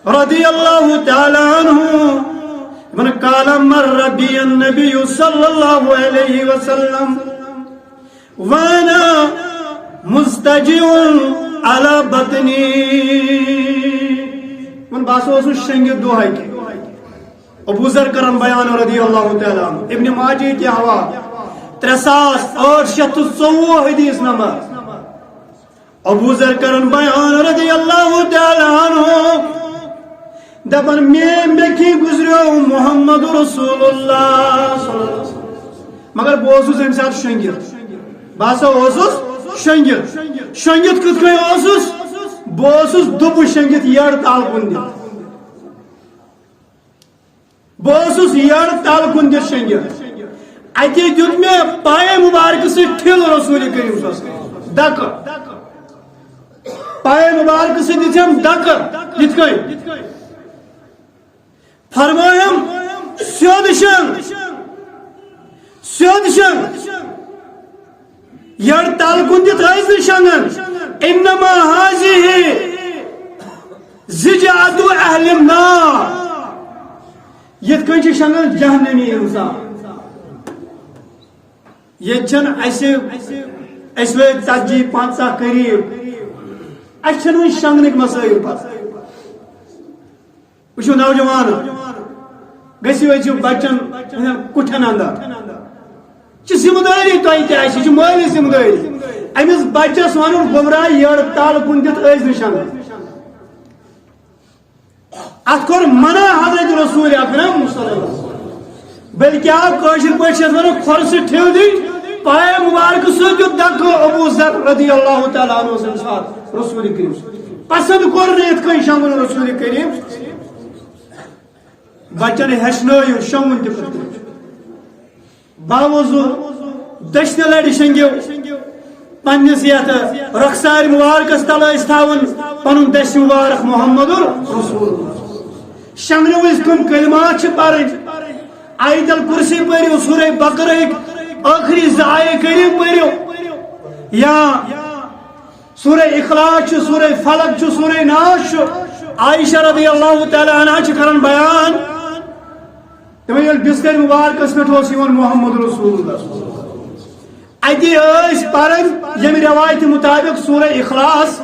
رضی اللہ تعالی عنہ من قال مر بی النبی صلی اللہ علیہ وسلم وانا مستجع على بطنی من باسو شنگت دعائی کی ابو ذر کرن بیان رضی اللہ تعالی عنہ ابن ماجہ کی حوالہ 3824 حدیث نمبر ابو ذر کرن بیان رضی اللہ تعالی عنہ دپن میں کی گزریو محمد رسول اللہ صلی اللہ علیہ وسلم مگر بوسوس ایم ساتھ شنگت باسا اوسوس شنگت کت کئی اوسوس بوسوس دب شنگت یڑ تال کن دت بوسوس یڑ تال کن دت شنگت اتی دیت میں پائے مبارک سے ٹھل رسول کریم صلی اللہ علیہ وسلم دک پائے مبارک سے دیتم دک یت کئی فرمایم سیودشن یڑ تال کن دت ایز شنگن انما هذه زجعت اهل النار یت کئی شنگن جہنمی انسان یہ چھن ایسے ژتجی 50 قریب اچھن وہ شنگنک مسائل پر وچھو نوجوان گژھِو أژِو بچن کٹھن اندر ذمہ داری تۄہہِ تہِ آسہِ یہ مٲلی ذمہ داری أمِس بچس ونُن گمراہ یڑ تال کُن دِتھ ٲسۍ نہٕ شنگن اتھ کوٚر منع حضرت رسول اکرم صلی اللہ علیہ وسلم بلکہ آپ کاشر پٲٹھۍ چھِ ونان کھۄر سۭتۍ ٹھیو دِنۍ پایہ مبارک سۭتۍ دیُت دکہٕ ابو ذر رضی اللہ تعالیٰ عنہ سٕنٛدِس ساتھ رسول کریم پسند کوٚر نہٕ یِتھ کٔنۍ شنگُن رسول کریم بچن ہیچنٲیِو شنگُن تہِ کِتھ کٔنۍ باوضوٗ دٔچھنہِ لڑِ شنگِو پننِس یتھ رخسارِ مبارکس تل ٲسۍ تھاوان پنُن دٔچھ مبارک محمد رسول شنگنہٕ وِزِ کٕم کلمات چھِ پرٕنۍ آیت الکرسی پٔرِو سورہ بقرہٕکۍ ٲخری زٕ آیے کریم پٔرِو یا سورہ اخلاص چھُ سورہ فلق چھُ سورہ ناس چھُ عائشہ رضی اللہ تعالیٰ عنہ چھِ کران بیان تمن ییٚلہِ بستر مبارکس پٮ۪ٹھ اوس یِوان محمد رسول اللہ اتی ٲسۍ پران ییٚمہِ روایتہِ مطابق سورہ اخلاص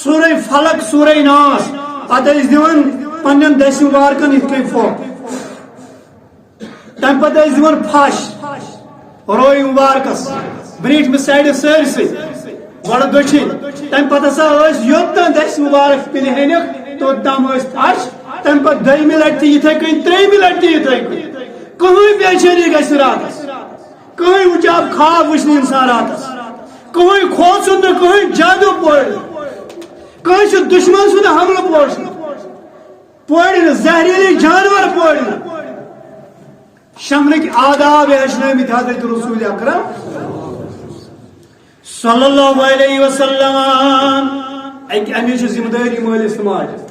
سورہ فلق سورہ ناس پتہٕ ٲسۍ دِوان پننٮ۪ن دٔسۍ مبارکن یِتھ کٔنۍ پھۄکھ تمہ پتہٕ ٲسۍ دِوان پھش روی مبارکس برٛیٖٹھمہِ سایڈٕ سٲرسٕے گۄڈٕ دٔچھِنۍ تمہ پتہٕ ہسا ٲسۍ یوٚتام دٔسۍ مبارک پِلہِ ہینِکھ توٚتام ٲسۍ پھش تمہ پتہٕ دٔیمہِ لٹہِ تہِ یِتھے کٔنۍ ترٛیٚیمہِ لٹہِ تہِ یِتھے کٔنۍ کٕہٕنۍ بےچٲری گژھِ نہٕ راتس کٕہٕنۍ وٕچھِ خواب وٕچھِ نہٕ انسان راتس کٕہٕنۍ کھوژُن نہٕ کٕہٕنۍ جادو پورِ نہٕ کٲنٛسہِ دُشمن سُنٛد حملہٕ پورِ نہٕ زہریلی جانور پورِ نہٕ شنگنٕکۍ آداب ہیٚچھنٲومٕتۍ حضرت رسول اکرم صلی اللہ علیہ وسلم اکی امِچ ذمہ داری مٲلِس تہٕ ماجس